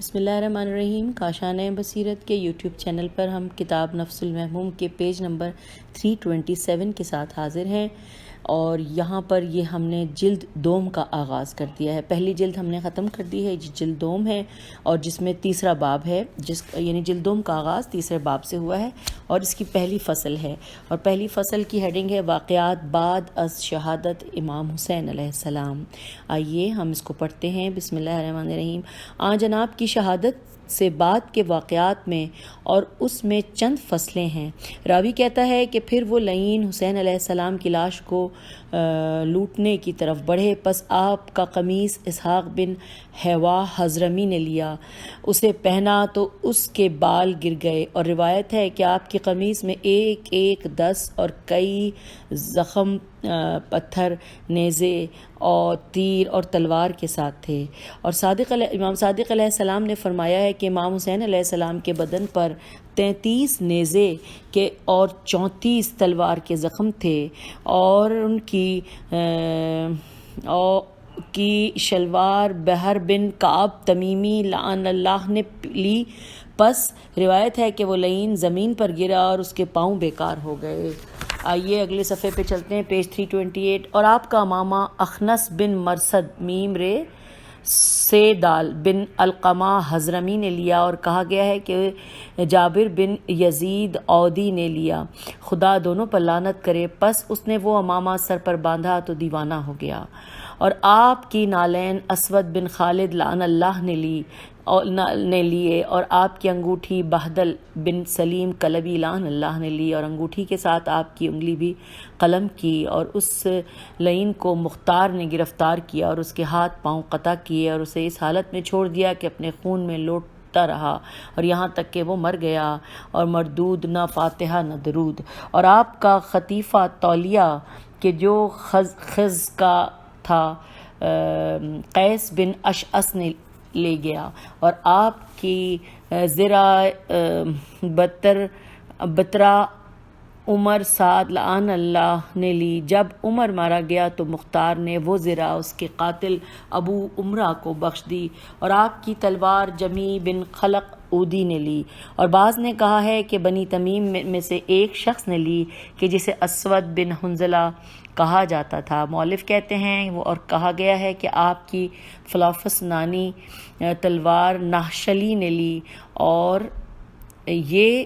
بسم اللہ الرحمن الرحیم. کاشانۂ بصیرت کے یوٹیوب چینل پر ہم کتاب نفس المحموم کے پیج نمبر 327 کے ساتھ حاضر ہیں، اور یہاں پر یہ ہم نے جلد دوم کا آغاز کر دیا ہے. پہلی جلد ہم نے ختم کر دی ہے، جلد دوم ہے، اور جس میں تیسرا باب ہے، یعنی جلد دوم کا آغاز تیسرے باب سے ہوا ہے، اور اس کی پہلی فصل ہے. اور پہلی فصل کی ہیڈنگ ہے واقعات بعد از شہادت امام حسین علیہ السلام. آئیے ہم اس کو پڑھتے ہیں. بسم اللہ الرحمن الرحیم. آن جناب کی شہادت سے بعد کے واقعات میں اور اس میں چند فصلیں ہیں. راوی کہتا ہے کہ پھر وہ لعین حسین علیہ السلام کی لاش کو لوٹنے کی طرف بڑھے، پس آپ کا قمیص اسحاق بن حیوا حضرمی نے لیا، اسے پہنا تو اس کے بال گر گئے، اور روایت ہے کہ آپ کی قمیص میں ایک دس اور کئی زخم پتھر، نیزے اور تیر اور تلوار کے ساتھ تھے. اور امام صادق علیہ السلام نے فرمایا ہے کہ امام حسین علیہ السلام کے بدن پر 33 نیزے کے اور 34 تلوار کے زخم تھے، اور ان کی شلوار بحر بن کعب تمیمی لعن اللہ نے لی. پس روایت ہے کہ وہ لعین زمین پر گرا اور اس کے پاؤں بیکار ہو گئے. آئیے اگلے صفحے پہ چلتے ہیں، پیج 328. اور آپ کا امامہ اخنس بن مرثد میم رے سے دال بن القمہ حضرمی نے لیا، اور کہا گیا ہے کہ جابر بن یزید عودی نے لیا، خدا دونوں پر لعنت کرے. پس اس نے وہ امامہ سر پر باندھا تو دیوانہ ہو گیا. اور آپ کی نالین اسود بن خالد لعن اللہ نے لیے، اور آپ کی انگوٹھی بہدل بن سلیم کلبی لعن اللہ نے لی، اور انگوٹھی کے ساتھ آپ کی انگلی بھی قلم کی. اور اس لعین کو مختار نے گرفتار کیا اور اس کے ہاتھ پاؤں قطع کیے، اور اسے اس حالت میں چھوڑ دیا کہ اپنے خون میں لوٹتا رہا، اور یہاں تک کہ وہ مر گیا، اور مردود نہ فاتحہ نہ درود. اور آپ کا خطیفہ تولیہ کہ جو خز کا تھا قیس بن اشعث نے لے گیا، اور آپ کی زرہ بترا عمر سعد لعن اللہ نے لی. جب عمر مارا گیا تو مختار نے وہ زرہ اس کے قاتل ابو عمرہ کو بخش دی، اور آپ کی تلوار جمی بن خلق اودی نے لی. اور بعض نے کہا ہے کہ بنی تمیم میں سے ایک شخص نے لی کہ جسے اسود بن حنظلہ کہا جاتا تھا. مؤلف کہتے ہیں اور کہا گیا ہے کہ آپ کی فلافس نانی تلوار نحشلی نے لی، اور یہ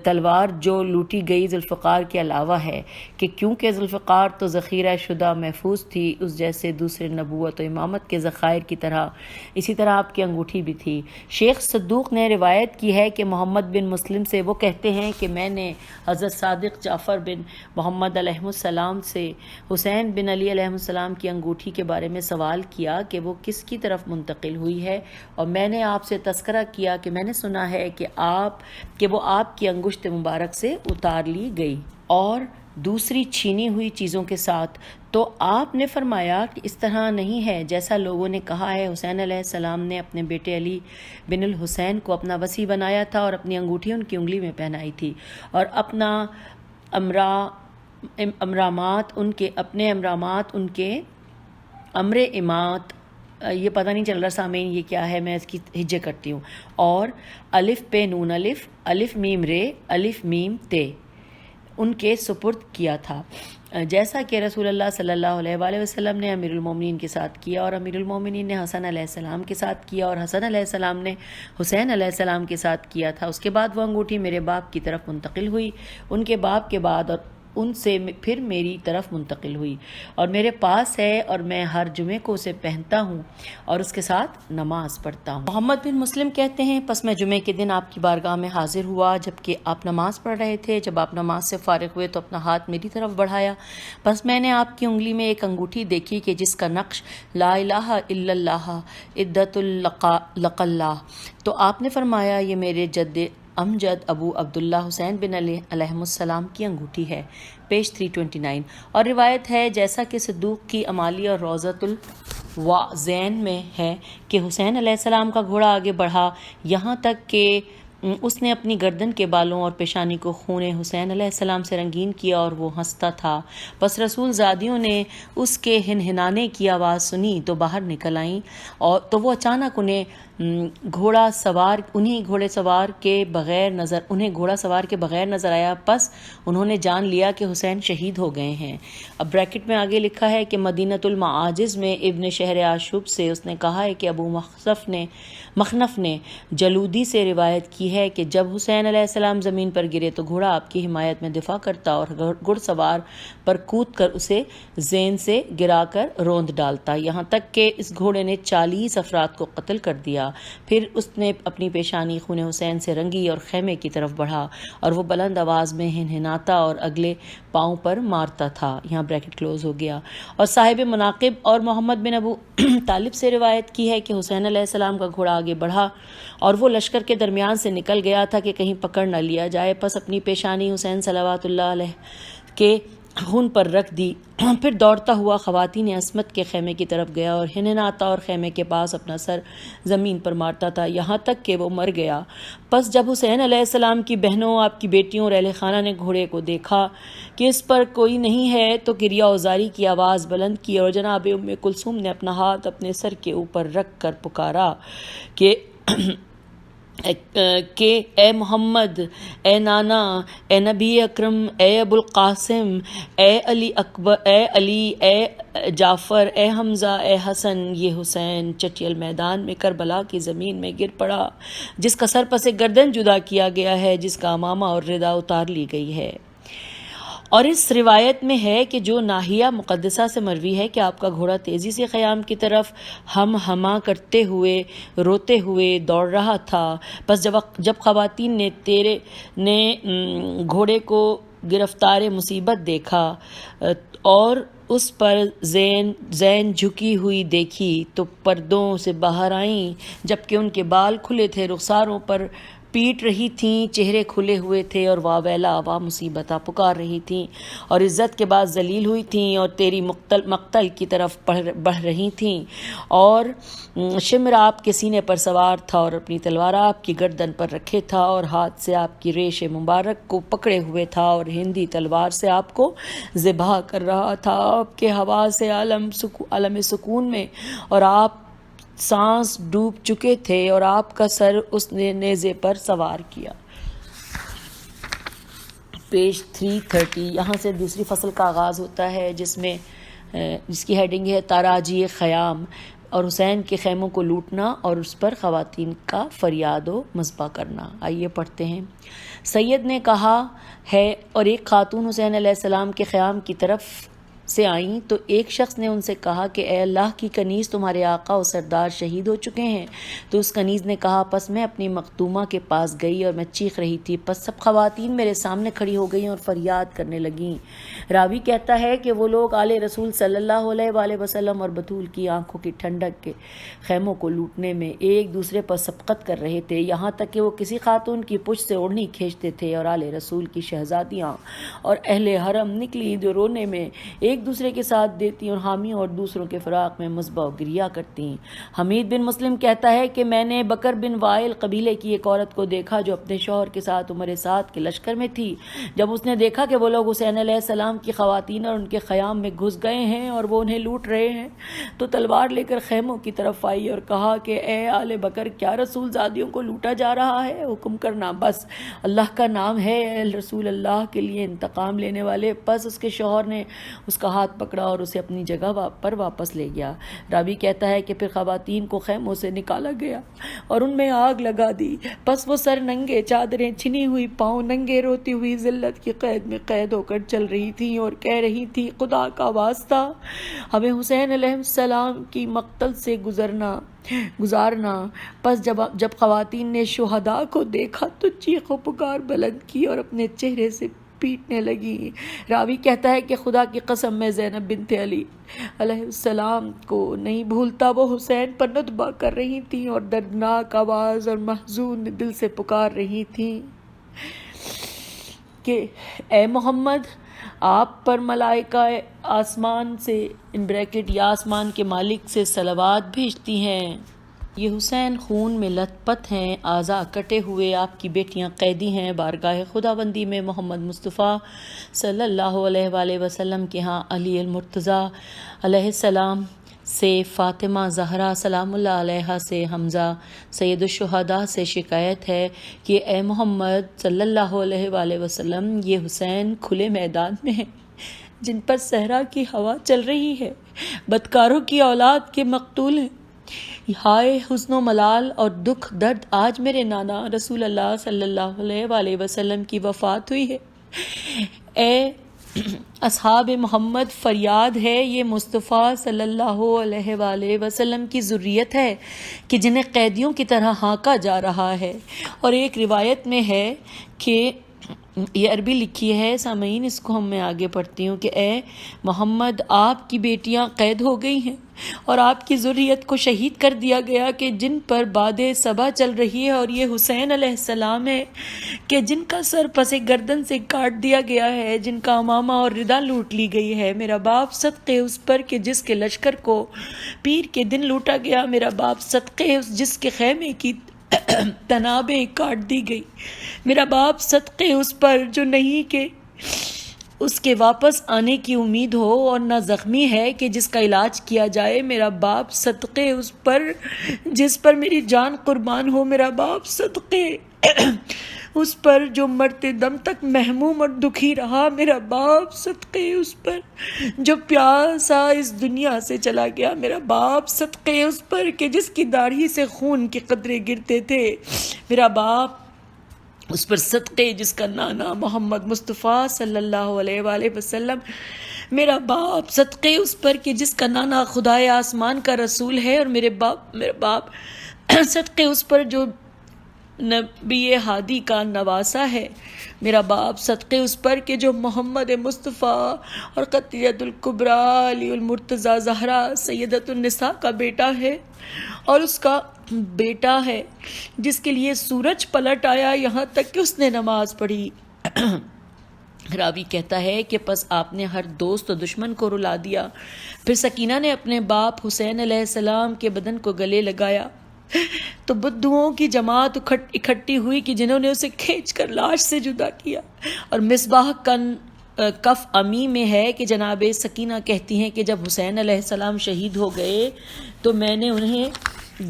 تلوار جو لوٹی گئی ذوالفقار کے علاوہ ہے، کہ کیونکہ ذوالفقار تو ذخیرہ شدہ محفوظ تھی اس جیسے دوسرے نبوت و امامت کے ذخائر کی طرح، اسی طرح آپ کی انگوٹھی بھی تھی. شیخ صدوق نے روایت کی ہے کہ محمد بن مسلم سے وہ کہتے ہیں کہ میں نے حضرت صادق جعفر بن محمد علیہ السلام سے حسین بن علی علیہ السلام کی انگوٹھی کے بارے میں سوال کیا کہ وہ کس کی طرف منتقل ہوئی ہے، اور میں نے آپ سے تذکرہ کیا کہ میں نے سنا ہے کہ وہ آپ کی انگشت مبارک سے اتار لی گئی اور دوسری چھینی ہوئی چیزوں کے ساتھ. تو آپ نے فرمایا کہ اس طرح نہیں ہے جیسا لوگوں نے کہا ہے. حسین علیہ السلام نے اپنے بیٹے علی بن الحسین کو اپنا وصی بنایا تھا، اور اپنی انگوٹھی ان کی انگلی میں پہنائی تھی، اور اپنا امرامات ان کے امر امات، یہ پتہ نہیں چل رہا سامعین یہ کیا ہے، میں اس کی ہجے کرتی ہوں، اور الف پہ نون الف، الف میم رے، الف میم تے ان کے سپرد کیا تھا، جیسا کہ رسول اللہ صلی اللہ علیہ وآلہ وسلم نے امیر المومنین کے ساتھ کیا، اور امیر المومنین نے حسن علیہ السلام کے ساتھ کیا، اور حسن علیہ السلام نے حسین علیہ السلام کے ساتھ کیا تھا. اس کے بعد وہ انگوٹھی میرے باپ کی طرف منتقل ہوئی، ان کے باپ کے بعد، اور ان سے پھر میری طرف منتقل ہوئی، اور میرے پاس ہے، اور میں ہر جمعے کو اسے پہنتا ہوں اور اس کے ساتھ نماز پڑھتا ہوں. محمد بن مسلم کہتے ہیں پس میں جمعے کے دن آپ کی بارگاہ میں حاضر ہوا جبکہ آپ نماز پڑھ رہے تھے. جب آپ نماز سے فارغ ہوئے تو اپنا ہاتھ میری طرف بڑھایا، پس میں نے آپ کی انگلی میں ایک انگوٹھی دیکھی کہ جس کا نقش لا الہ الا اللہ عدت لق اللہ. تو آپ نے فرمایا یہ میرے جد امجد ابو عبداللہ حسین بن علی علیہ السلام کی انگوٹھی ہے. پیج 329. اور روایت ہے جیسا کہ صدوق کی امالی اور روضۃ الوازین میں ہے کہ حسین علیہ السلام کا گھوڑا آگے بڑھا یہاں تک کہ اس نے اپنی گردن کے بالوں اور پیشانی کو خون حسین علیہ السلام سے رنگین کیا اور وہ ہنستا تھا۔ پس رسول زادیوں نے اس کے ہنہنانے کی آواز سنی تو باہر نکل آئیں، اور تو وہ اچانک انہیں گھوڑا سوار کے بغیر نظر آیا۔ پس انہوں نے جان لیا کہ حسین شہید ہو گئے ہیں۔ اب بریکٹ میں آگے لکھا ہے کہ مدینۃ المعاجز میں ابن شہر عاشوب سے اس نے کہا ہے کہ ابو مخنف نے جلودی سے روایت کی ہے کہ جب حسین علیہ السلام زمین پر گرے تو گھوڑا آپ کی حمایت میں دفاع کرتا اور گھڑ سوار پر کود کر اسے زین سے گرا کر روند ڈالتا، یہاں تک کہ اس گھوڑے نے 40 افراد کو قتل کر دیا۔ پھر اس نے اپنی پیشانی خون حسین سے رنگی اور خیمے کی طرف بڑھا اور وہ بلند آواز میں ہنہناتا اور اگلے پاؤں پر مارتا تھا۔ یہاں بریکٹ کلوز ہو گیا۔ اور صاحب مناقب اور محمد بن ابو طالب سے روایت کی ہے کہ حسین علیہ السلام کا گھوڑا آگے بڑھا اور وہ لشکر کے درمیان سے نکل گیا تھا کہ کہیں پکڑ نہ لیا جائے۔ پس اپنی پیشانی حسین صلوات اللہ علیہ کے خون پر رکھ دی، پھر دوڑتا ہوا خواتین عصمت کے خیمے کی طرف گیا اور ہنہناتا اور خیمے کے پاس اپنا سر زمین پر مارتا تھا، یہاں تک کہ وہ مر گیا۔ پس جب حسین علیہ السلام کی بہنوں، آپ کی بیٹیوں اور اہل خانہ نے گھوڑے کو دیکھا کہ اس پر کوئی نہیں ہے تو کریا اوزاری کی آواز بلند کی اور جناب ام کلثوم نے اپنا ہاتھ اپنے سر کے اوپر رکھ کر پکارا کہ اے محمد، اے نانا، اے نبی اکرم، اے ابو القاسم، اے علی اکبر، اے علی، اے جعفر، اے حمزہ، اے حسن۔ یہ حسین چٹیل میدان میں کربلا کی زمین میں گر پڑا، جس کا سر پس گردن جدا کیا گیا ہے، جس کا امامہ اور ردا اتار لی گئی ہے۔ اور اس روایت میں ہے کہ جو ناحیہ مقدسہ سے مروی ہے کہ آپ کا گھوڑا تیزی سے خیام کی طرف ہم ہما کرتے ہوئے روتے ہوئے دوڑ رہا تھا۔ پس جب خواتین نے گھوڑے کو گرفتار مصیبت دیکھا اور اس پر زین جھکی ہوئی دیکھی تو پردوں سے باہر آئیں، جبکہ ان کے بال کھلے تھے، رخساروں پر پیٹ رہی تھیں، چہرے کھلے ہوئے تھے اور واہ ویلا واہ مصیبتہ پکار رہی تھیں، اور عزت کے بعد ذلیل ہوئی تھیں اور تیری مقتل کی طرف بڑھ رہی تھیں۔ اور شمر آپ کے سینے پر سوار تھا اور اپنی تلوار آپ کی گردن پر رکھے تھا اور ہاتھ سے آپ کی ریش مبارک کو پکڑے ہوئے تھا اور ہندی تلوار سے آپ کو ذبح کر رہا تھا۔ آپ کے ہوا سے عالم سکون میں اور آپ سانس ڈوب چکے تھے اور آپ کا سر اس نے نیزے پر سوار کیا۔ پیج 330، یہاں سے دوسری فصل کا آغاز ہوتا ہے جس کی ہیڈنگ ہے تاراجی خیام، اور حسین کے خیموں کو لوٹنا اور اس پر خواتین کا فریاد و مذبح کرنا۔ آئیے پڑھتے ہیں۔ سید نے کہا ہے اور ایک خاتون حسین علیہ السلام کے خیام کی طرف سے آئیں تو ایک شخص نے ان سے کہا کہ اے اللہ کی کنیز، تمہارے آقا و سردار شہید ہو چکے ہیں۔ تو اس کنیز نے کہا، پس میں اپنی مختومہ کے پاس گئی اور میں چیخ رہی تھی، پس سب خواتین میرے سامنے کھڑی ہو گئیں اور فریاد کرنے لگیں۔ راوی کہتا ہے کہ وہ لوگ آل رسول صلی اللہ علیہ وآلہ وسلم اور بطول کی آنکھوں کی ٹھنڈک کے خیموں کو لوٹنے میں ایک دوسرے پر سبقت کر رہے تھے، یہاں تک کہ وہ کسی خاتون کی پشت سے اوڑھنی کھینچتے تھے، اور آل رسول کی شہزادیاں اور اہل حرم نکلی جو رونے میں ایک دوسرے کے ساتھ دیتی اور حامی اور دوسروں کے فراق میں مذبح و گریہ کرتی۔ حمید بن مسلم کہتا ہے کہ میں نے بکر بن وائل قبیلے کی ایک عورت کو دیکھا جو اپنے شوہر کے ساتھ عمر سعد کے لشکر میں تھی۔ جب اس نے دیکھا کہ وہ لوگ حسین علیہ السلام کی خواتین اور ان کے خیام میں گھس گئے ہیں اور وہ انہیں لوٹ رہے ہیں تو تلوار لے کر خیموں کی طرف آئی اور کہا کہ اے آل بکر، کیا رسول زادیوں کو لوٹا جا رہا ہے؟ حکم کرنا، بس اللہ کا نام ہے، اے رسول اللہ کے لیے انتقام لینے والے۔ پس اس کے شوہر نے اس کا ہاتھ پکڑا اور اسے اپنی جگہ پر واپس لے گیا۔ راوی کہتا ہے کہ پھر خواتین کو خیموں سے نکالا گیا اور ان میں آگ لگا دی، پس وہ سر ننگے، چادریں چھنی ہوئی، پاؤں ننگے، روتی ہوئی ذلت کی قید میں قید ہو کر چل رہی تھیں اور کہہ رہی تھی، خدا کا واسطہ ہمیں حسین علیہ السلام کی مقتل سے گزارنا۔ پس جب خواتین نے شہداء کو دیکھا تو چیخ و پکار بلند کی اور اپنے چہرے سے پیٹنے لگی۔ راوی کہتا ہے کہ خدا کی قسم میں زینب بنت علی علیہ السلام کو نہیں بھولتا، وہ حسین پر ندبہ کر رہی تھیں اور دردناک آواز اور محزون دل سے پکار رہی تھیں کہ اے محمد، آپ پر ملائکہ آسمان سے یا آسمان کے مالک سے صلوات بھیجتی ہیں۔ یہ حسین خون میں لت پت ہیں، اعضاء کٹے ہوئے، آپ کی بیٹیاں قیدی ہیں بارگاہ خداوندی میں محمد مصطفیٰ صلی اللہ علیہ وآلہ وسلم کے ہاں علی المرتضیٰ علیہ السلام سے فاطمہ زہرا سلام اللہ علیہا سے حمزہ سید الشہداء سے شکایت ہے کہ اے محمد صلی اللہ علیہ وآلہ وسلم، یہ حسین کھلے میدان میں ہیں جن پر صحرا کی ہوا چل رہی ہے، بدکاروں کی اولاد کے مقتول ہیں۔ ہائے حزن و ملال اور دکھ درد، آج میرے نانا رسول اللہ صلی اللہ علیہ وآلہ وسلم کی وفات ہوئی ہے۔ اے اصحاب محمد، فریاد ہے، یہ مصطفیٰ صلی اللہ علیہ وآلہ وسلم کی ذریت ہے کہ جنہیں قیدیوں کی طرح ہانکا جا رہا ہے۔ اور ایک روایت میں ہے کہ یہ عربی لکھی ہے سامعین، اس کو میں آگے پڑھتی ہوں کہ اے محمد، آپ کی بیٹیاں قید ہو گئی ہیں اور آپ کی ذریت کو شہید کر دیا گیا کہ جن پر باد صبا چل رہی ہے، اور یہ حسین علیہ السلام ہے کہ جن کا سر پس گردن سے کاٹ دیا گیا ہے، جن کا امامہ اور ردا لوٹ لی گئی ہے۔ میرا باپ صدقے اس پر کہ جس کے لشکر کو پیر کے دن لوٹا گیا، میرا باپ صدقے اس جس کے خیمے کی تنابیں کاٹ دی گئی، میرا باپ صدقے اس پر جو نہیں کہ اس کے واپس آنے کی امید ہو اور نہ زخمی ہے کہ جس کا علاج کیا جائے، میرا باپ صدقے اس پر جس پر میری جان قربان ہو، میرا باپ صدقے اس پر جو مرتے دم تک محموم اور دکھی رہا، میرا باپ صدقے اس پر جو پیاسا اس دنیا سے چلا گیا، میرا باپ صدقے اس پر کہ جس کی داڑھی سے خون کے قطرے گرتے تھے، میرا باپ اس پر صدقے جس کا نانا محمد مصطفیٰ صلی اللہ علیہ وآلہ وسلم، میرا باپ صدقے اس پر کہ جس کا نانا خدائے آسمان کا رسول ہے، اور میرا باپ صدقے اس پر جو نبی ہادی کا نواسا ہے، میرا باپ صدقے اس پر کہ جو محمد مصطفیٰ اور قطیعۃ الکبریٰ علی المرتضیٰ زہرا سیدۃ النساء کا بیٹا ہے، اور اس کا بیٹا ہے جس کے لیے سورج پلٹ آیا یہاں تک کہ اس نے نماز پڑھی۔ راوی کہتا ہے کہ پس آپ نے ہر دوست و دشمن کو رلا دیا، پھر سکینہ نے اپنے باپ حسین علیہ السلام کے بدن کو گلے لگایا تو بدوؤں کی جماعت اکٹھی ہوئی کہ جنہوں نے اسے کھینچ کر لاش سے جدا کیا۔ اور مصباح کف امی میں ہے کہ جناب سکینہ کہتی ہیں کہ جب حسین علیہ السلام شہید ہو گئے تو میں نے انہیں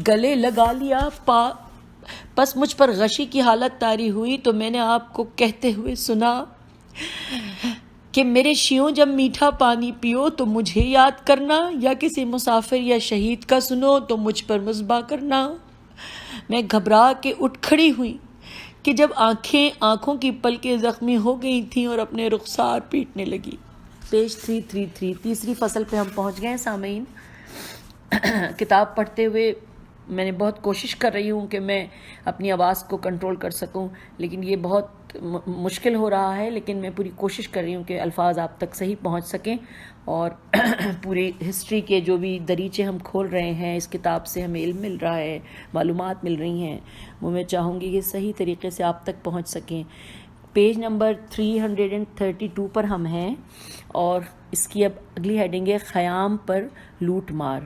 گلے لگا لیا، پس مجھ پر غشی کی حالت طاری ہوئی تو میں نے آپ کو کہتے ہوئے سنا کہ میرے شیوں جب میٹھا پانی پیو تو مجھے یاد کرنا، یا کسی مسافر یا شہید کا سنو تو مجھ پر مصباح کرنا۔ میں گھبرا کے اٹھ کھڑی ہوئی کہ جب آنکھوں کی پلکیں زخمی ہو گئی تھیں اور اپنے رخسار پیٹنے لگی۔ پیج 333، تیسری فصل پہ ہم پہنچ گئے ہیں سامعین۔ کتاب پڑھتے ہوئے میں نے بہت کوشش کر رہی ہوں کہ میں اپنی آواز کو کنٹرول کر سکوں، لیکن یہ بہت مشکل ہو رہا ہے، لیکن میں پوری کوشش کر رہی ہوں کہ الفاظ آپ تک صحیح پہنچ سکیں، اور پوری ہسٹری کے جو بھی دریچے ہم کھول رہے ہیں، اس کتاب سے ہمیں علم مل رہا ہے، معلومات مل رہی ہیں، وہ میں چاہوں گی کہ صحیح طریقے سے آپ تک پہنچ سکیں۔ پیج نمبر 332 پر ہم ہیں، اور اس کی اب اگلی ہیڈنگ ہے خیام پر لوٹ مار۔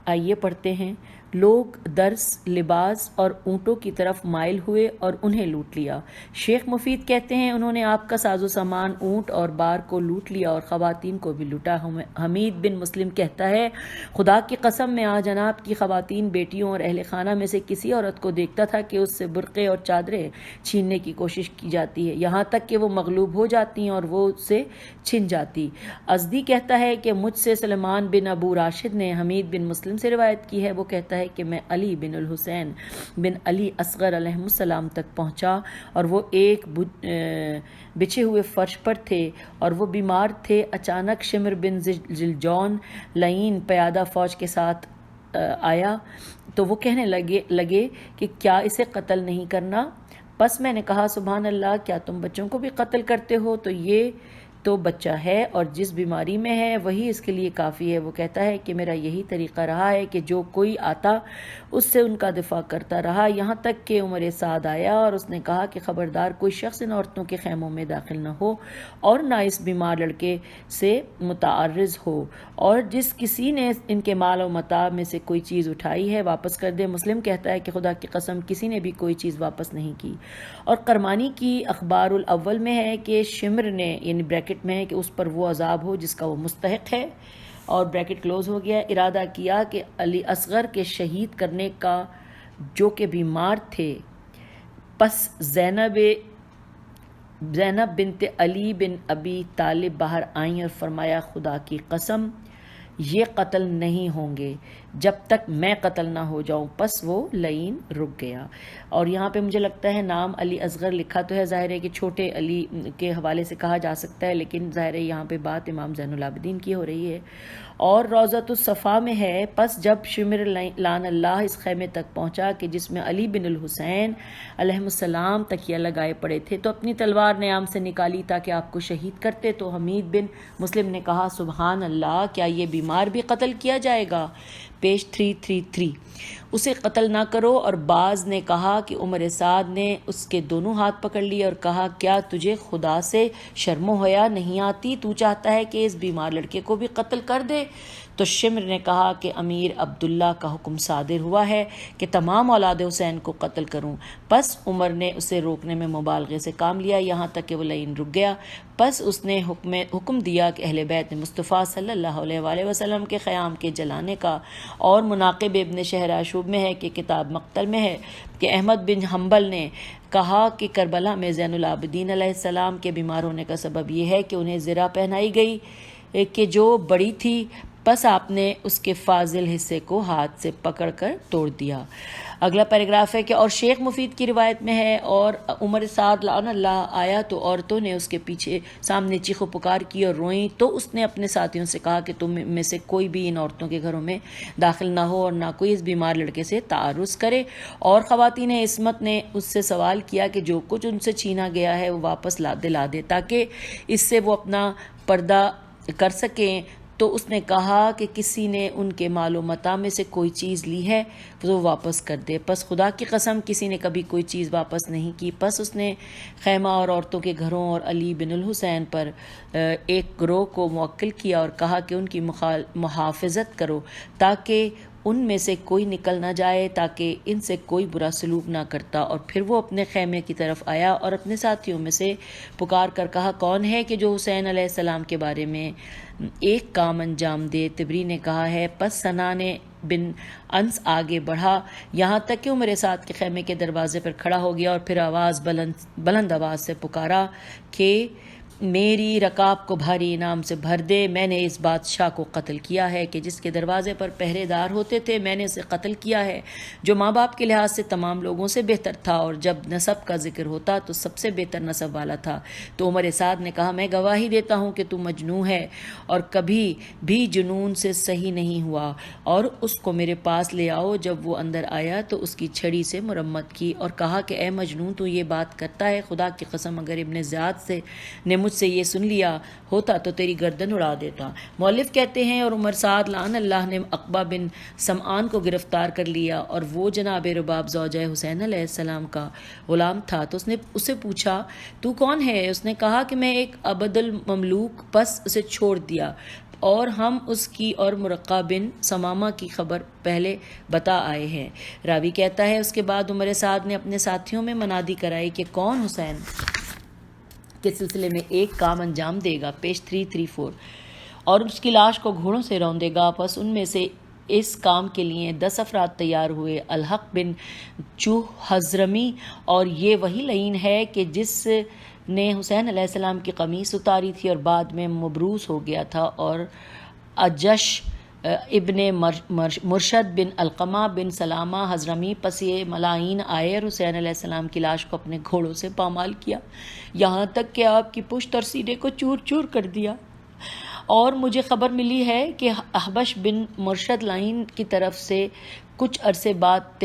آئیے پڑھتے ہیں۔ لوگ درس، لباس اور اونٹوں کی طرف مائل ہوئے اور انہیں لوٹ لیا۔ شیخ مفید کہتے ہیں انہوں نے آپ کا ساز و سامان، اونٹ اور بار کو لوٹ لیا اور خواتین کو بھی لوٹا۔ حمید بن مسلم کہتا ہے خدا کی قسم میں جناب کی خواتین، بیٹیوں اور اہل خانہ میں سے کسی عورت کو دیکھتا تھا کہ اس سے برقعے اور چادریں چھیننے کی کوشش کی جاتی ہے، یہاں تک کہ وہ مغلوب ہو جاتی اور وہ اس سے چھن جاتی۔ ازدی کہتا ہے کہ مجھ سے سلیمان بن ابو راشد نے حمید بن مسلم سے روایت کی ہے، وہ کہتا ہے کہ میں علی بن الحسین بن علی اصغر علیہ السلام تک پہنچا اور وہ ایک بچھے ہوئے فرش پر تھے اور وہ بیمار تھے۔ اچانک شمر بن ذلجون لعین پیادہ فوج کے ساتھ آیا تو وہ کہنے لگے کہ کیا اسے قتل نہیں کرنا؟ پس میں نے کہا سبحان اللہ، کیا تم بچوں کو بھی قتل کرتے ہو؟ تو یہ تو بچہ ہے اور جس بیماری میں ہے وہی اس کے لیے کافی ہے۔ وہ کہتا ہے کہ میرا یہی طریقہ رہا ہے کہ جو کوئی آتا اس سے ان کا دفاع کرتا رہا، یہاں تک کہ عمر سعد آیا اور اس نے کہا کہ خبردار کوئی شخص ان عورتوں کے خیموں میں داخل نہ ہو اور نہ اس بیمار لڑکے سے متعرض ہو، اور جس کسی نے ان کے مال و متاع میں سے کوئی چیز اٹھائی ہے واپس کر دے۔ مسلم کہتا ہے کہ خدا کی قسم کسی نے بھی کوئی چیز واپس نہیں کی۔ اور کرمانی کی اخبار الاول میں ہے کہ شمر نے، یعنی بریکٹ میں ہے کہ اس پر وہ عذاب ہو جس کا وہ مستحق ہے، اور بریکٹ کلوز ہو گیا، ارادہ کیا کہ علی اصغر کے شہید کرنے کا جو کہ بیمار تھے۔ پس زینب بنت علی بن ابی طالب باہر آئیں اور فرمایا خدا کی قسم یہ قتل نہیں ہوں گے جب تک میں قتل نہ ہو جاؤں۔ پس وہ لعین رک گیا۔ اور یہاں پہ مجھے لگتا ہے نام علی اصغر لکھا تو ہے، ظاہر ہے کہ چھوٹے علی کے حوالے سے کہا جا سکتا ہے، لیکن ظاہر ہے یہاں پہ بات امام زین العابدین کی ہو رہی ہے۔ اور روضۃ الصفا میں ہے، پس جب شمر لعن اللہ اس خیمے تک پہنچا کہ جس میں علی بن الحسین علیہ السلام تکیہ لگائے پڑے تھے تو اپنی تلوار نیام سے نکالی تاکہ آپ کو شہید کرتے، تو حمید بن مسلم نے کہا سبحان اللہ، کیا یہ بیمار بھی قتل کیا جائے گا؟ پیج 333۔ اسے قتل نہ کرو۔ اور بعض نے کہا کہ عمر سعد نے اس کے دونوں ہاتھ پکڑ لیے اور کہا کیا تجھے خدا سے شرم و حیا نہیں آتی؟ تو چاہتا ہے کہ اس بیمار لڑکے کو بھی قتل کر دے؟ تو شمر نے کہا کہ امیر عبداللہ کا حکم صادر ہوا ہے کہ تمام اولاد حسین کو قتل کروں۔ پس عمر نے اسے روکنے میں مبالغے سے کام لیا یہاں تک کہ وہ لعین رک گیا۔ پس اس نے حکم دیا کہ اہل بیت مصطفیٰ صلی اللہ علیہ وآلہ وسلم کے خیام کے جلانے کا۔ اور مناقب ابن شہراشوب میں ہے کہ کتاب مقتل میں ہے کہ احمد بن حنبل نے کہا کہ کربلا میں زین العابدین علیہ السلام کے بیمار ہونے کا سبب یہ ہے کہ انہیں زرہ پہنائی گئی کہ جو بڑی تھی، پس آپ نے اس کے فاضل حصے کو ہاتھ سے پکڑ کر توڑ دیا۔ اگلا پیراگراف ہے کہ اور شیخ مفید کی روایت میں ہے اور عمر سعد لعن اللہ آیا تو عورتوں نے اس کے پیچھے سامنے چیخ و پکار کی اور روئیں، تو اس نے اپنے ساتھیوں سے کہا کہ تم میں سے کوئی بھی ان عورتوں کے گھروں میں داخل نہ ہو اور نہ کوئی اس بیمار لڑکے سے تعارض کرے۔ اور خواتین عصمت نے اس سے سوال کیا کہ جو کچھ ان سے چھینا گیا ہے وہ واپس دلا دے تاکہ اس سے وہ اپنا پردہ کر سکیں، تو اس نے کہا کہ کسی نے ان کے مال و متاع میں سے کوئی چیز لی ہے تو واپس کر دے۔ پس خدا کی قسم کسی نے کبھی کوئی چیز واپس نہیں کی۔ پس اس نے خیمہ اور عورتوں کے گھروں اور علی بن الحسین پر ایک گروہ کو موکل کیا اور کہا کہ ان کی محافظت کرو تاکہ ان میں سے کوئی نکل نہ جائے، تاکہ ان سے کوئی برا سلوک نہ کرتا۔ اور پھر وہ اپنے خیمے کی طرف آیا اور اپنے ساتھیوں میں سے پکار کر کہا کون ہے کہ جو حسین علیہ السلام کے بارے میں ایک کام انجام دے؟ تبری نے کہا ہے۔ پس سنان بن انس آگے بڑھا یہاں تک کہ عمر سعد کے خیمے کے دروازے پر کھڑا ہو گیا اور پھر بلند آواز سے پکارا کہ میری رکاب کو بھاری انعام سے بھر دے، میں نے اس بادشاہ کو قتل کیا ہے کہ جس کے دروازے پر پہرے دار ہوتے تھے، میں نے اسے قتل کیا ہے جو ماں باپ کے لحاظ سے تمام لوگوں سے بہتر تھا اور جب نسب کا ذکر ہوتا تو سب سے بہتر نسب والا تھا۔ تو عمر سعد نے کہا میں گواہی دیتا ہوں کہ تو مجنون ہے اور کبھی بھی جنون سے صحیح نہیں ہوا، اور اس کو میرے پاس لے آؤ۔ جب وہ اندر آیا تو اس کی چھڑی سے مرمت کی اور کہا کہ اے مجنون تو یہ بات کرتا ہے، خدا کی قسم اگر ابن زیاد نے مجھ سے یہ سن لیا ہوتا تو تیری گردن اڑا دیتا۔ مؤلف کہتے ہیں اور عمر سعد لعن اللہ نے عقبہ بن سمعان کو گرفتار کر لیا اور وہ جناب رباب زوجہ حسین علیہ السلام کا غلام تھا، تو اس نے اسے پوچھا تو کون ہے؟ اس نے کہا کہ میں ایک عبد المملوک۔ پس اسے چھوڑ دیا اور ہم اس کی اور مرقع بن سمامہ کی خبر پہلے بتا آئے ہیں۔ راوی کہتا ہے اس کے بعد عمر سعد نے اپنے ساتھیوں میں منادی کرائی کہ کون حسین کے سلسلے میں ایک کام انجام دے گا، پیج 334، اور اس کی لاش کو گھوڑوں سے روندے گا۔ پس ان میں سے اس کام کے لیے 10 افراد تیار ہوئے، الحق بن چوہ حضرمی، اور یہ وہی لعین ہے کہ جس نے حسین علیہ السلام کی قمیص اتاری تھی اور بعد میں مبروس ہو گیا تھا، اور اجش ابن مرشد بن علقمہ بن سلامہ حضرمی۔ پس یہ ملائین آئے اور حسین علیہ السلام کی لاش کو اپنے گھوڑوں سے پامال کیا یہاں تک کہ آپ کی پشت اور سینے کو چور چور کر دیا۔ اور مجھے خبر ملی ہے کہ احبش بن مرشد لعین کی طرف سے کچھ عرصے بعد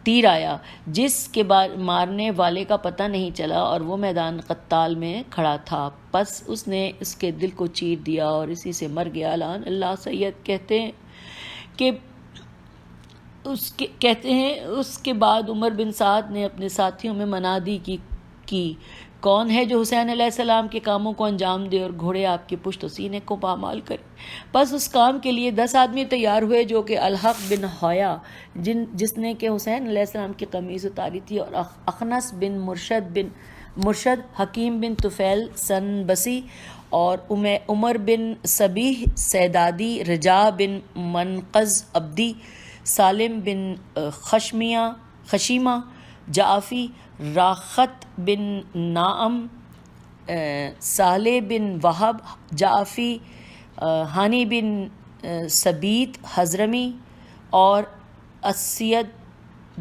تیر آیا جس کے مارنے والے کا پتہ نہیں چلا اور وہ میدان قتال میں کھڑا تھا، پس اس نے اس کے دل کو چیر دیا اور اسی سے مر گیا۔ لعن اللہ سید کہتے ہیں کہ اس کے بعد عمر بن سعد نے اپنے ساتھیوں میں منادی کی کون ہے جو حسین علیہ السلام کے کاموں کو انجام دے اور گھوڑے آپ کی پشت و سینے کو پامال کرے؟ بس اس کام کے لیے 10 آدمی تیار ہوئے جو کہ الحق بن حویہ جس نے کہ حسین علیہ السلام کی قمیص اتاری تھی، اور اخنس بن مرشد، حکیم بن طفیل سنبسی، اور عمر بن صبیح سیدادی، رجا بن منقذ عبدی، سالم بن خشیمہ جعفی، راخت بن ناعم، صالح بن وہب جعفی، ہانی بن سبیت حضرمی اور اسید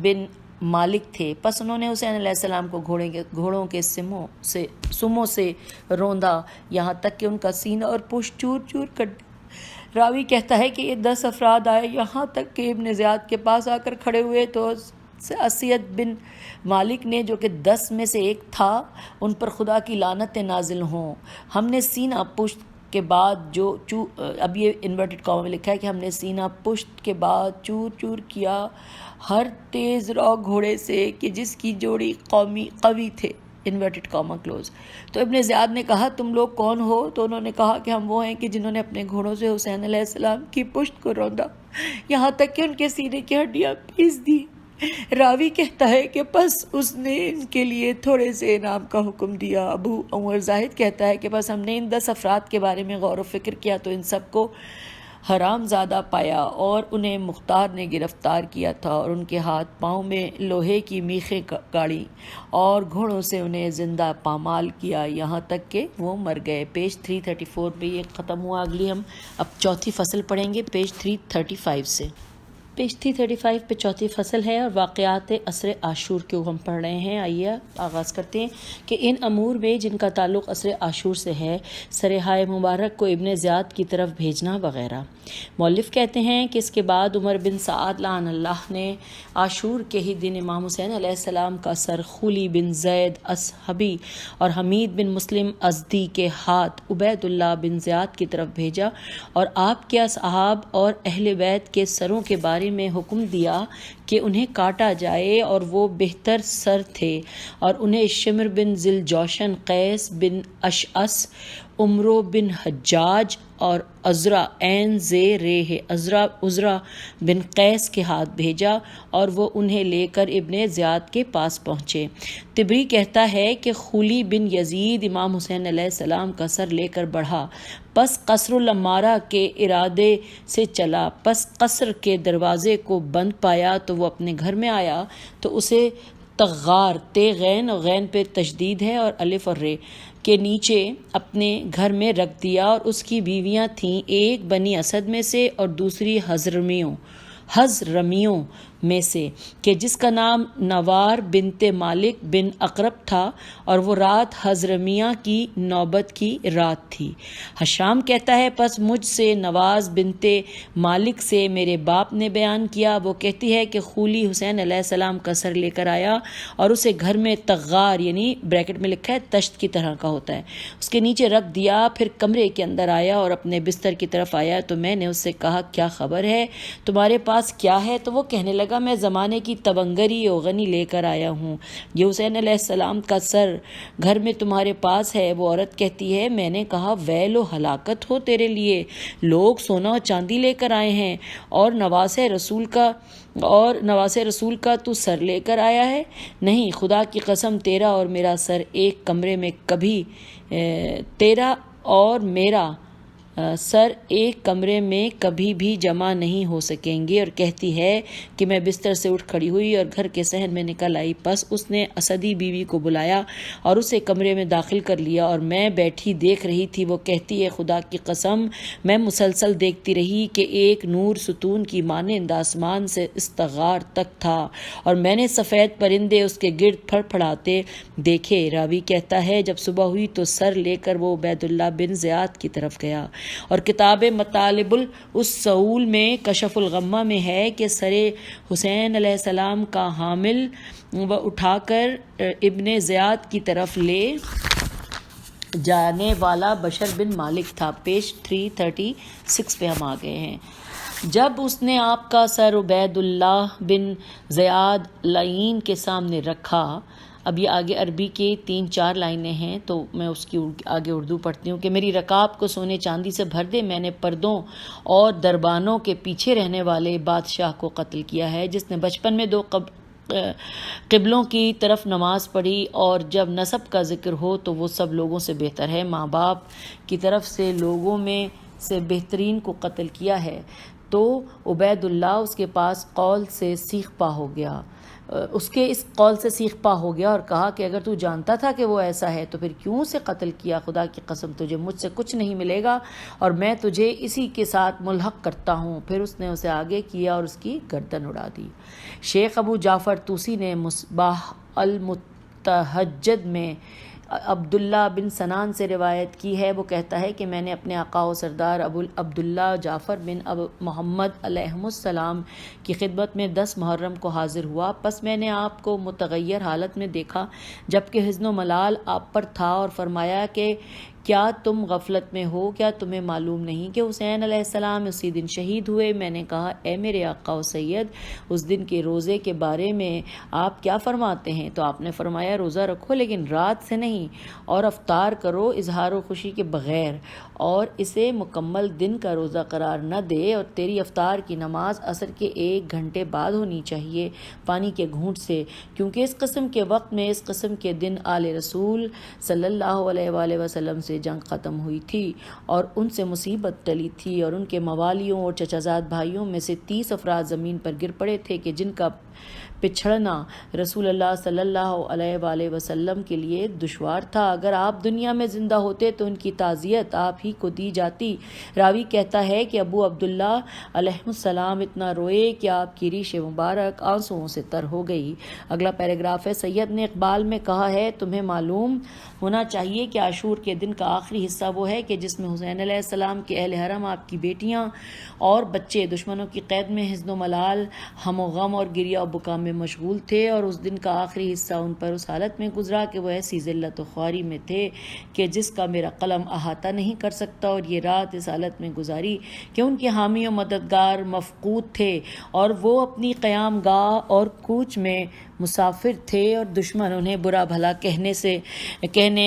بن مالک تھے۔ پس انہوں نے حسین علیہ السلام کو گھوڑوں کے سموں سے روندا یہاں تک کہ ان کا سینہ اور پشت چور چور کر دی۔ راوی کہتا ہے کہ یہ 10 افراد آئے، یہاں تک کہ ابن زیاد کے پاس آ کر کھڑے ہوئے تو اسید بن مالک نے، جو کہ 10 میں سے ایک تھا، ان پر خدا کی لعنتیں نازل ہوں، ہم نے سینہ پشت کے بعد اب یہ انورٹڈ کاما میں لکھا ہے کہ ہم نے سینہ پشت کے بعد چور چور کیا ہر تیز رو گھوڑے سے کہ جس کی جوڑی قوی تھے، انورٹڈ کاما کلوز۔ تو ابن زیاد نے کہا تم لوگ کون ہو؟ تو انہوں نے کہا کہ ہم وہ ہیں کہ جنہوں نے اپنے گھوڑوں سے حسین علیہ السلام کی پشت کو روندا یہاں تک کہ ان کے سینے کی ہڈیاں پیس دی۔ راوی کہتا ہے کہ پس اس نے ان کے لیے تھوڑے سے انعام کا حکم دیا۔ ابو عمر زاہد کہتا ہے کہ پس ہم نے ان 10 افراد کے بارے میں غور و فکر کیا تو ان سب کو حرام زادہ پایا اور انہیں مختار نے گرفتار کیا تھا اور ان کے ہاتھ پاؤں میں لوہے کی میخیں گاڑی اور گھوڑوں سے انہیں زندہ پامال کیا یہاں تک کہ وہ مر گئے۔ پیج 334 پہ یہ ختم ہوا۔ اگلی ہم اب چوتھی فصل پڑھیں گے پیج 335 سے۔ پیج 335 پہ چوتھی فصل ہے اور واقعات عصر عاشور کو ہم پڑھ رہے ہیں۔ آئیے آغاز کرتے ہیں کہ ان امور میں جن کا تعلق عصر عاشور سے ہے، سرحائے مبارک کو ابن زیاد کی طرف بھیجنا وغیرہ۔ مؤلف کہتے ہیں کہ اس کے بعد عمر بن سعد لعن اللہ نے عاشور کے ہی دن امام حسین علیہ السلام کا سر خولی بن زید اصحبی اور حمید بن مسلم ازدی کے ہاتھ عبید اللہ بن زیاد کی طرف بھیجا اور آپ کے اصحاب اور اہل بیت کے سروں کے بارے میں حکم دیا کہ انہیں کاٹا جائے، اور وہ بہتر سر تھے اور انہیں شمر بن ذی الجوشن، قیس بن اشعث، عمرو بن حجاج اور عزرا عزرا بن قیس کے ہاتھ بھیجا اور وہ انہیں لے کر ابن زیاد کے پاس پہنچے۔ طبری کہتا ہے کہ خولی بن یزید امام حسین علیہ السلام کا سر لے کر بڑھا، پس قصر العمارہ کے ارادے سے چلا، پس قصر کے دروازے کو بند پایا تو وہ اپنے گھر میں آیا تو اسے تغار، تے غین اور غین پہ تشدید ہے اور الف اور رے کے نیچے اپنے گھر میں رکھ دیا، اور اس کی بیویاں تھیں، ایک بنی اسد میں سے اور دوسری حضرمیوں میں سے، کہ جس کا نام نوار بنت مالک بن اقرب تھا، اور وہ رات حضرمیہ کی نوبت کی رات تھی۔ حشام کہتا ہے پس مجھ سے نواز بنت مالک سے میرے باپ نے بیان کیا، وہ کہتی ہے کہ خولی حسین علیہ السلام کا سر لے کر آیا اور اسے گھر میں تغار، یعنی بریکٹ میں لکھا ہے تشت کی طرح کا ہوتا ہے، اس کے نیچے رکھ دیا، پھر کمرے کے اندر آیا اور اپنے بستر کی طرف آیا تو میں نے اس سے کہا کیا خبر ہے، تمہارے پاس کیا ہے؟ تو وہ کہنے لگا میں زمانے کی تبنگری اور غنی لے کر آیا ہوں، یہ حسین علیہ السلام کا سر گھر میں تمہارے پاس ہے۔ وہ عورت کہتی ہے میں نے کہا ویل و ہلاکت ہو تیرے لیے، لوگ سونا اور چاندی لے کر آئے ہیں اور نواز رسول کا تو سر لے کر آیا ہے؟ نہیں، خدا کی قسم تیرا اور میرا سر ایک کمرے میں کبھی بھی جمع نہیں ہو سکیں گے۔ اور کہتی ہے کہ میں بستر سے اٹھ کھڑی ہوئی اور گھر کے صحن میں نکل آئی، پس اس نے اسدی بیوی کو بلایا اور اسے کمرے میں داخل کر لیا اور میں بیٹھی دیکھ رہی تھی۔ وہ کہتی ہے خدا کی قسم میں مسلسل دیکھتی رہی کہ ایک نور ستون کی مانند آسمان سے استغار تک تھا اور میں نے سفید پرندے اس کے گرد پھڑ پھڑاتے دیکھے۔ راوی کہتا ہے جب صبح ہوئی تو سر لے کر وہ عبید اللہ بن زیاد کی طرف گیا اور کتاب مطالب الصول میں کشف الغمہ میں ہے کہ سر حسین علیہ السلام کا حامل و اٹھا کر ابن زیاد کی طرف لے جانے والا بشر بن مالک تھا۔ پیج 336 پہ ہم آ گئے ہیں۔ جب اس نے آپ کا سر عبید اللہ بن زیاد لعین کے سامنے رکھا، اب یہ آگے عربی کی 3-4 لائنیں ہیں تو میں اس کی آگے اردو پڑھتی ہوں کہ میری رکاب کو سونے چاندی سے بھر دے، میں نے پردوں اور دربانوں کے پیچھے رہنے والے بادشاہ کو قتل کیا ہے جس نے بچپن میں 2 قبلوں کی طرف نماز پڑھی، اور جب نسب کا ذکر ہو تو وہ سب لوگوں سے بہتر ہے، ماں باپ کی طرف سے لوگوں میں سے بہترین کو قتل کیا ہے۔ تو عبید اللہ اس کے پاس قول سے سیخ پا ہو گیا، اس کے اس قول سے سیخ پا ہو گیا اور کہا کہ اگر تو جانتا تھا کہ وہ ایسا ہے تو پھر کیوں اسے قتل کیا؟ خدا کی قسم تجھے مجھ سے کچھ نہیں ملے گا اور میں تجھے اسی کے ساتھ ملحق کرتا ہوں۔ پھر اس نے اسے آگے کیا اور اس کی گردن اڑا دی۔ شیخ ابو جعفر طوسی نے مصباح المتہجد میں عبداللہ بن سنان سے روایت کی ہے، وہ کہتا ہے کہ میں نے اپنے آقا و سردار ابو عبداللہ جعفر بن محمد علیہ السلام کی خدمت میں 10 محرم کو حاضر ہوا، پس میں نے آپ کو متغیر حالت میں دیکھا جبکہ حزن و ملال آپ پر تھا، اور فرمایا کہ کیا تم غفلت میں ہو؟ کیا تمہیں معلوم نہیں کہ حسین علیہ السلام اسی دن شہید ہوئے؟ میں نے کہا اے میرے آقا و سید، اس دن کے روزے کے بارے میں آپ کیا فرماتے ہیں؟ تو آپ نے فرمایا روزہ رکھو لیکن رات سے نہیں، اور افطار کرو اظہار و خوشی کے بغیر، اور اسے مکمل دن کا روزہ قرار نہ دے، اور تیری افطار کی نماز عصر کے 1 گھنٹے بعد ہونی چاہیے پانی کے گھونٹ سے، کیونکہ اس قسم کے وقت میں اس قسم کے دن آل رسول صلی اللہ علیہ وآلہ وسلم سے جنگ ختم ہوئی تھی اور ان سے مصیبت ٹلی تھی، اور ان کے موالیوں اور چچازاد بھائیوں میں سے 30 افراد زمین پر گر پڑے تھے کہ جن کا پچھڑنا رسول اللہ صلی اللہ علیہ وآلہ وسلم کے لیے دشوار تھا۔ اگر آپ دنیا میں زندہ ہوتے تو ان کی تعزیت آپ ہی کو دی جاتی۔ راوی کہتا ہے کہ ابو عبداللہ علیہ السلام اتنا روئے کہ آپ کی ریش مبارک آنسوؤں سے تر ہو گئی۔ اگلا پیراگراف ہے، سید نے اقبال میں کہا ہے تمہیں معلوم ہونا چاہیے کہ عاشور کے دن کا آخری حصہ وہ ہے کہ جس میں حسین علیہ السلام کے اہل حرم، آپ کی بیٹیاں اور بچے دشمنوں کی قید میں حزن و ملال، ہم و غم اور گریہ و بکا میں مشغول تھے، اور اس دن کا آخری حصہ ان پر اس حالت میں گزرا کہ وہ ایسی ذلت و خواری میں تھے کہ جس کا میرا قلم احاطہ نہیں کر سکتا، اور یہ رات اس حالت میں گزاری کہ ان کے حامی و مددگار مفقود تھے اور وہ اپنی قیام گاہ اور کوچ میں مسافر تھے، اور دشمن انہیں برا بھلا کہنے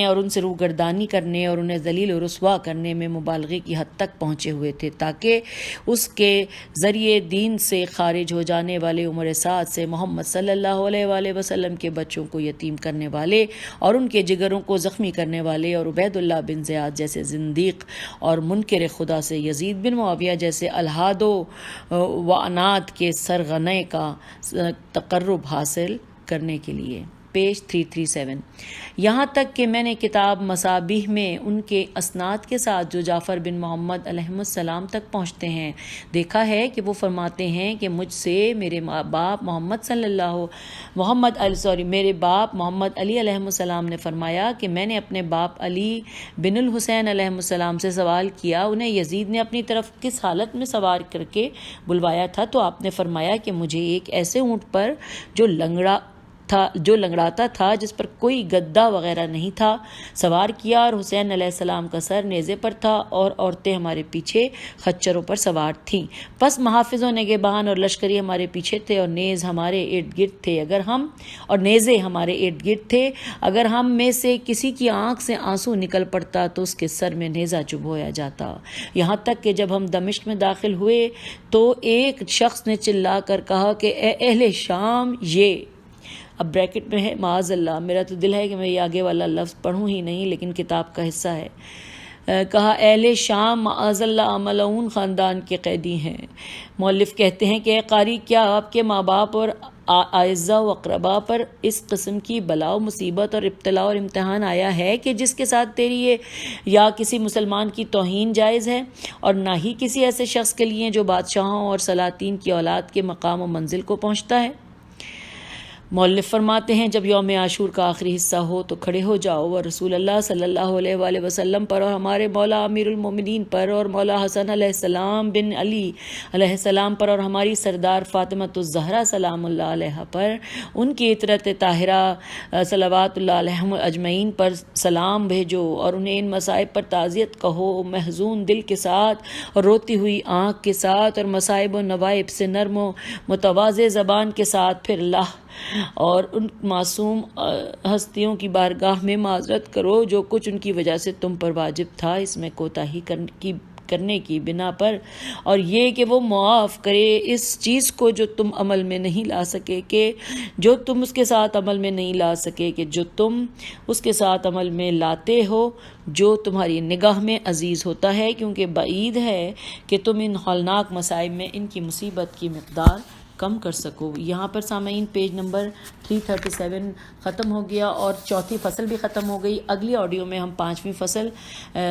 اور ان سے روگردانی کرنے اور انہیں ذلیل و رسوا کرنے میں مبالغے کی حد تک پہنچے ہوئے تھے، تاکہ اس کے ذریعے دین سے خارج ہو جانے والے عمر سعد سے محمد صلی اللہ علیہ وآلہ وسلم کے بچوں کو یتیم کرنے والے اور ان کے جگروں کو زخمی کرنے والے، اور عبید اللہ بن زیاد جیسے زندیق اور منکر خدا سے یزید بن معاویہ جیسے الحاد و عناد کے سرغنے کا تقرب حاصل کرنے کے لیے۔ پیج 337۔ یہاں تک کہ میں نے کتاب مصابیح میں ان کے اسناد کے ساتھ جو جعفر بن محمد علیہ السلام تک پہنچتے ہیں دیکھا ہے کہ وہ فرماتے ہیں کہ مجھ سے میرے باپ محمد علی علیہ السلام نے فرمایا کہ میں نے اپنے باپ علی بن الحسین علیہ السلام سے سوال کیا انہیں یزید نے اپنی طرف کس حالت میں سوار کر کے بلوایا تھا، تو آپ نے فرمایا کہ مجھے ایک ایسے اونٹ پر جو لنگڑاتا تھا جس پر کوئی گدا وغیرہ نہیں تھا سوار کیا، اور حسین علیہ السلام کا سر نیزے پر تھا اور عورتیں ہمارے پیچھے خچروں پر سوار تھیں، پس محافظ و نگہبان اور لشکری ہمارے پیچھے تھے اور نیزے ہمارے ارد گرد تھے، اگر ہم میں سے کسی کی آنکھ سے آنسو نکل پڑتا تو اس کے سر میں نیزہ چبھویا جاتا، یہاں تک کہ جب ہم دمشق میں داخل ہوئے تو ایک شخص نے چلا کر کہا کہ اے اہل شام، یہ اب بریکٹ میں ہے معاذ اللہ، میرا تو دل ہے کہ میں یہ آگے والا لفظ پڑھوں ہی نہیں لیکن کتاب کا حصہ ہے، کہا اہل شام معاذ اللہ ملعون خاندان کے قیدی ہیں۔ مؤلف کہتے ہیں کہ اے قاری، کیا آپ کے ماں باپ اور اعزاء و اقرباء پر اس قسم کی بلا و مصیبت اور ابتلا اور امتحان آیا ہے کہ جس کے ساتھ تیری یا کسی مسلمان کی توہین جائز ہے، اور نہ ہی کسی ایسے شخص کے لیے جو بادشاہوں اور سلاطین کی اولاد کے مقام و منزل کو پہنچتا ہے؟ مؤلف فرماتے ہیں جب یوم عاشور کا آخری حصہ ہو تو کھڑے ہو جاؤ اور رسول اللہ صلی اللہ علیہ وآلہ وسلم پر اور ہمارے مولا امیر المومنین پر اور مولا حسن علیہ السلام بن علی علیہ السلام پر اور ہماری سردار فاطمۃ الزہرا سلام اللہ علیہ پر، ان کی عطرت طاہرہ صلوات اللہ علیہم اجمعین پر سلام بھیجو اور انہیں ان مصائب پر تعزیت کہو، محزون دل کے ساتھ اور روتی ہوئی آنکھ کے ساتھ اور مصائب و نوائب سے نرم و متواضع زبان کے ساتھ، پھر اللہ اور ان معصوم ہستیوں کی بارگاہ میں معذرت کرو جو کچھ ان کی وجہ سے تم پر واجب تھا اس میں کوتاہی کرنے کی بنا پر، اور یہ کہ وہ معاف کرے اس چیز کو جو تم عمل میں نہیں لا سکے، کہ جو تم اس کے ساتھ عمل میں نہیں لا سکے، کہ جو تم اس کے ساتھ عمل میں لاتے ہو جو تمہاری نگاہ میں عزیز ہوتا ہے، کیونکہ بعید ہے کہ تم ان ہولناک مصائب میں ان کی مصیبت کی مقدار کم کر سکو۔ یہاں پر سامعین پیج نمبر 337 ختم ہو گیا اور چوتھی فصل بھی ختم ہو گئی۔ اگلی آڈیو میں ہم 5ویں فصل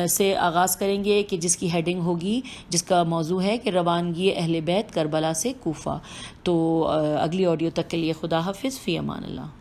سے آغاز کریں گے کہ جس کی ہیڈنگ ہوگی، جس کا موضوع ہے کہ روانگی اہل بیت کربلا سے کوفہ۔ تو اگلی آڈیو تک کے لیے خدا حافظ، فی امان اللہ۔